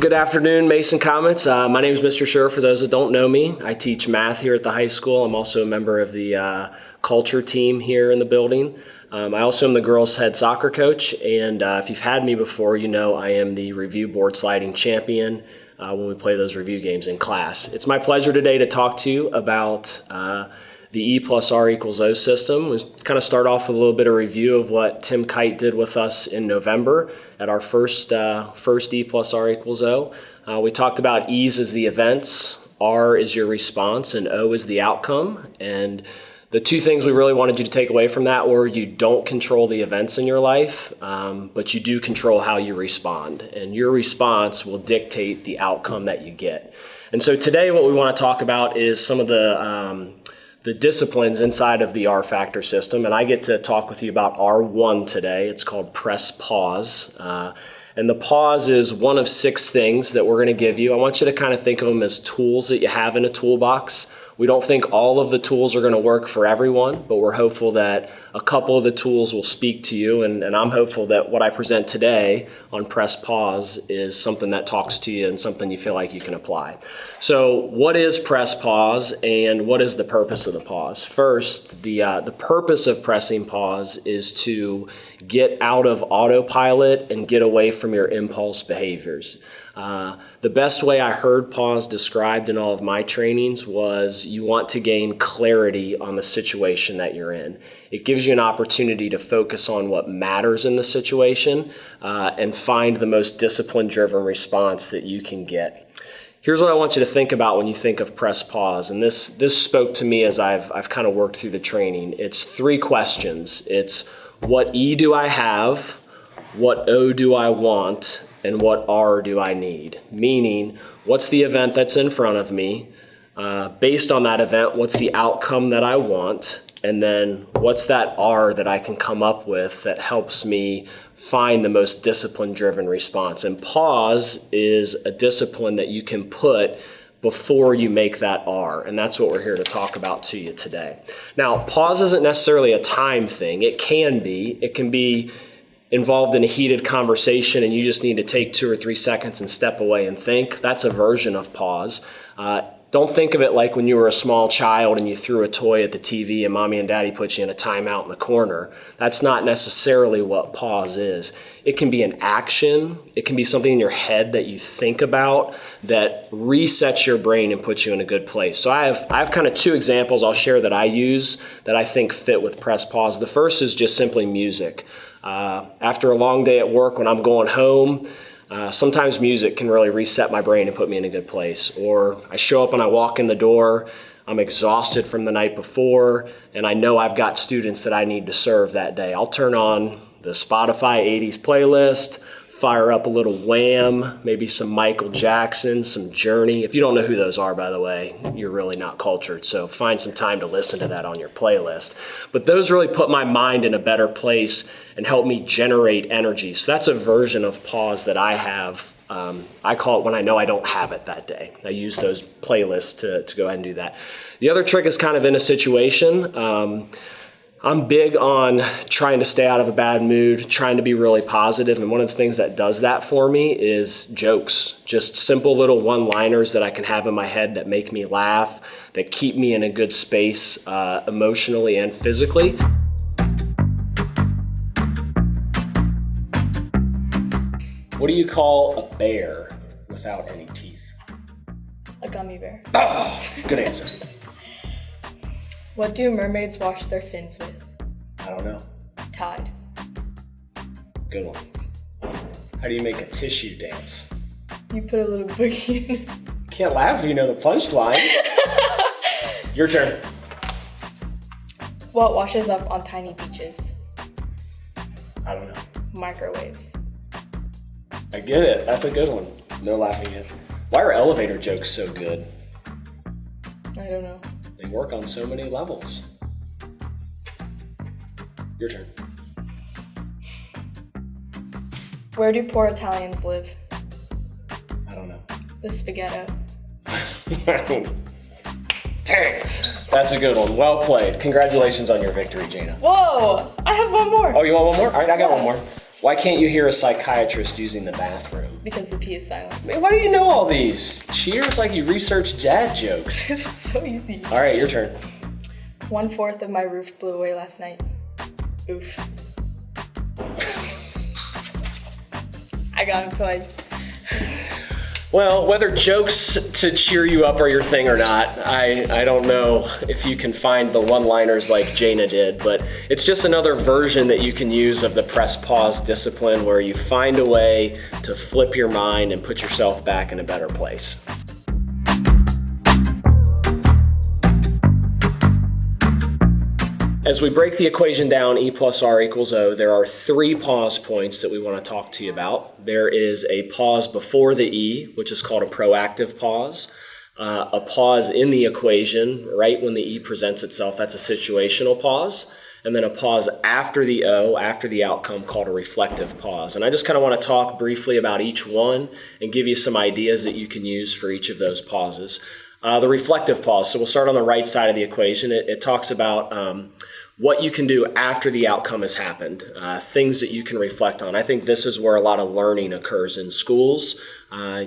good afternoon, Mason Comets. My name is Mr. Schur. For those that don't know me, I teach math here at the high school. I'm also a member of the culture team here in the building. I also am the girls' head soccer coach, and if you've had me before, you know I am the review board sliding champion when we play those review games in class. It's my pleasure today to talk to you about the E plus R equals O system. We'll kind of start off with a little bit of review of what Tim Kite did with us in November at our first E plus R equals O. We talked about E's as the events, R is your response, and O is the outcome. And the two things we really wanted you to take away from that were you don't control the events in your life, but you do control how you respond. And your response will dictate the outcome that you get. And so today what we want to talk about is some of the disciplines inside of the R factor system, and I get to talk with you about R1 today. It's called press pause. And the pause is one of 6 things that we're going to give you. I want you to kind of think of them as tools that you have in a toolbox. We don't think all of the tools are going to work for everyone, but we're hopeful that a couple of the tools will speak to you, and I'm hopeful that what I present today on press pause is something that talks to you and something you feel like you can apply. So what is press pause and what is the purpose of the pause? First, the purpose of pressing pause is to get out of autopilot and get away from your impulse behaviors. The best way I heard pause described in all of my trainings was you want to gain clarity on the situation that you're in. It gives you an opportunity to focus on what matters in the situation and find the most discipline-driven response that you can get. Here's what I want you to think about when you think of press pause, and this spoke to me as I've kind of worked through the training. It's 3 questions. It's what E do I have, what O do I want, and what R do I need? Meaning, what's the event that's in front of me? Based on that event, what's the outcome that I want? And then what's that R that I can come up with that helps me find the most discipline-driven response? And pause is a discipline that you can put before you make that R, and that's what we're here to talk about to you today. Now, pause isn't necessarily a time thing. It can be involved in a heated conversation and you just need to take 2 or 3 seconds and step away and think. That's a version of pause. Don't think of it like when you were a small child and you threw a toy at the TV and mommy and daddy put you in a timeout in the corner. That's not necessarily what pause is. It can be an action. It can be something in your head that you think about that resets your brain and puts you in a good place. So I have kind of 2 examples I'll share that I use that I think fit with press pause. The first is just simply music. After a long day at work, when I'm going home, sometimes music can really reset my brain and put me in a good place. Or I show up and I walk in the door, I'm exhausted from the night before, and I know I've got students that I need to serve that day. I'll turn on the Spotify 80s playlist, fire up a little Wham, maybe some Michael Jackson, some Journey. If you don't know who those are, by the way, you're really not cultured, so find some time to listen to that on your playlist. But those really put my mind in a better place and help me generate energy. So that's a version of pause that I have. I call it when I know I don't have it that day. I use those playlists to go ahead and do that. The other trick is kind of in a situation. I'm big on trying to stay out of a bad mood, trying to be really positive, and one of the things that does that for me is jokes. Just simple little one-liners that I can have in my head that make me laugh, that keep me in a good space emotionally and physically. What do you call a bear without any teeth? A gummy bear. Oh, good answer. What do mermaids wash their fins with? I don't know. Tide. Good one. How do you make a tissue dance? You put a little boogie in it. Can't laugh if you know the punchline. Your turn. What washes up on tiny beaches? I don't know. Microwaves. I get it. That's a good one. No laughing yet. Why are elevator jokes so good? I don't know. They work on so many levels. Your turn. Where do poor Italians live? I don't know. The spaghetto. Dang. That's a good one. Well played. Congratulations on your victory, Jana. Whoa! I have one more. Oh, you want one more? All right, I got one more. Why can't you hear a psychiatrist using the bathroom? Because the P is silent. Man, why do you know all these? Cheers like you researched dad jokes. It's so easy. All right, your turn. 1/4 of my roof blew away last night. Oof. I got him twice. Well, whether jokes to cheer you up are your thing or not, I don't know if you can find the one-liners like Jaina did, but it's just another version that you can use of the press pause discipline where you find a way to flip your mind and put yourself back in a better place. As we break the equation down, E plus R equals O, there are 3 pause points that we want to talk to you about. There is a pause before the E, which is called a proactive pause. A pause in the equation, right when the E presents itself, that's a situational pause. And then a pause after the O, after the outcome, called a reflective pause. And I just kind of want to talk briefly about each one and give you some ideas that you can use for each of those pauses. The reflective pause, so we'll start on the right side of the equation. It talks about what you can do after the outcome has happened, things that you can reflect on. I think this is where a lot of learning occurs in schools.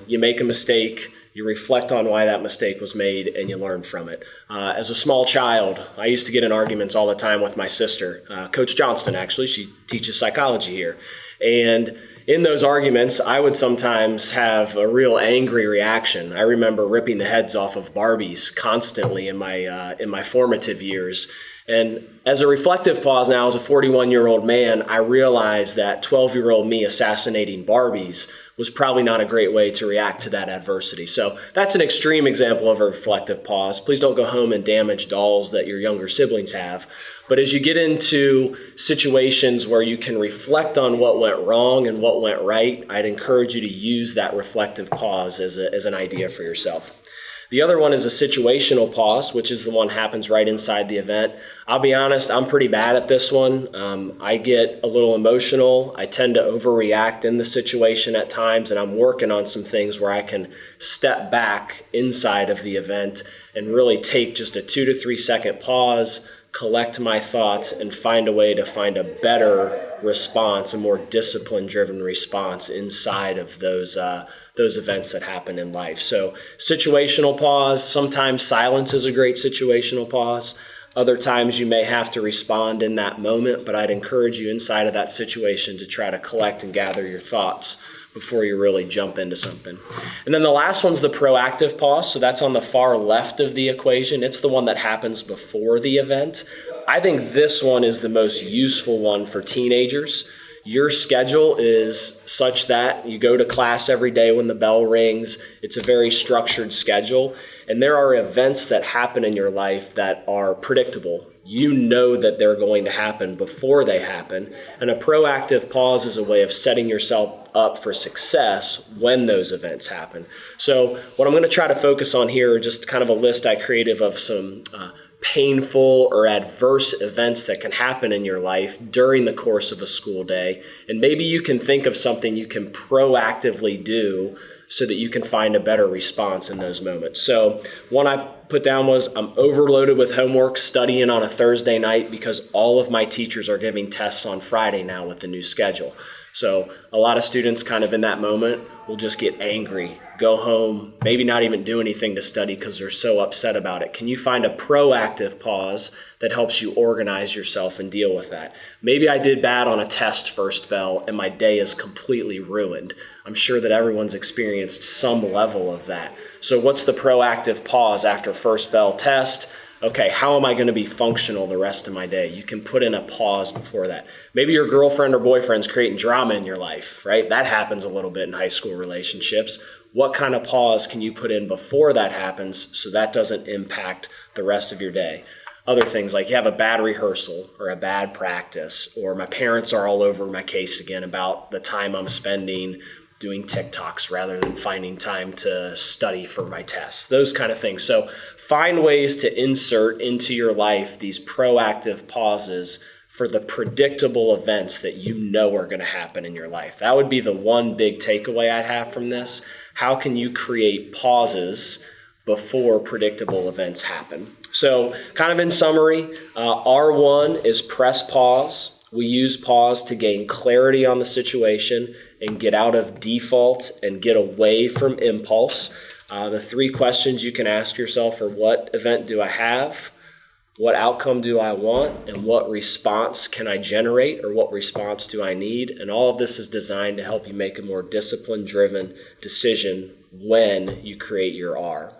You make a mistake, you reflect on why that mistake was made, and you learn from it. As a small child, I used to get in arguments all the time with my sister, Coach Johnston, actually. She teaches psychology here. And in those arguments, I would sometimes have a real angry reaction. I remember ripping the heads off of Barbies constantly in my formative years. And as a reflective pause now, as a 41-year-old man, I realized that 12-year-old me assassinating Barbies was probably not a great way to react to that adversity. So that's an extreme example of a reflective pause. Please don't go home and damage dolls that your younger siblings have. But as you get into situations where you can reflect on what went wrong and what went right, I'd encourage you to use that reflective pause as an idea for yourself. The other one is a situational pause, which is the one that happens right inside the event. I'll be honest, I'm pretty bad at this one. I get a little emotional. I tend to overreact in the situation at times, and I'm working on some things where I can step back inside of the event and really take just a 2 to 3 second pause, collect my thoughts, and find a way to find a better response, a more discipline-driven response inside of those events that happen in life. So situational pause, sometimes silence is a great situational pause. Other times you may have to respond in that moment, but I'd encourage you inside of that situation to try to collect and gather your thoughts before you really jump into something. And then the last one's the proactive pause. So that's on the far left of the equation. It's the one that happens before the event. I think this one is the most useful one for teenagers. Your schedule is such that you go to class every day when the bell rings. It's a very structured schedule. And there are events that happen in your life that are predictable. You know that they're going to happen before they happen. And a proactive pause is a way of setting yourself up for success when those events happen. So what I'm going to try to focus on here are just kind of a list I created of some painful or adverse events that can happen in your life during the course of a school day. And maybe you can think of something you can proactively do so that you can find a better response in those moments. So one I put down was I'm overloaded with homework studying on a Thursday night because all of my teachers are giving tests on Friday now with the new schedule. So a lot of students kind of in that moment will just get angry, go home, maybe not even do anything to study because they're so upset about it. Can you find a proactive pause that helps you organize yourself and deal with that? Maybe I did bad on a test first bell and my day is completely ruined. I'm sure that everyone's experienced some level of that. So what's the proactive pause after first bell test? Okay, how am I going to be functional the rest of my day? You can put in a pause before that. Maybe your girlfriend or boyfriend's creating drama in your life, right? That happens a little bit in high school relationships. What kind of pause can you put in before that happens so that doesn't impact the rest of your day? Other things like you have a bad rehearsal or a bad practice, or my parents are all over my case again about the time I'm spending doing TikToks rather than finding time to study for my tests, those kind of things. So find ways to insert into your life these proactive pauses for the predictable events that you know are going to happen in your life. That would be the one big takeaway I'd have from this. How can you create pauses before predictable events happen? So kind of in summary, R1 is press pause. We use pause to gain clarity on the situation and get out of default and get away from impulse. The three questions you can ask yourself are: what event do I have? What outcome do I want? And what response can I generate, or what response do I need? And all of this is designed to help you make a more discipline-driven decision when you create your R.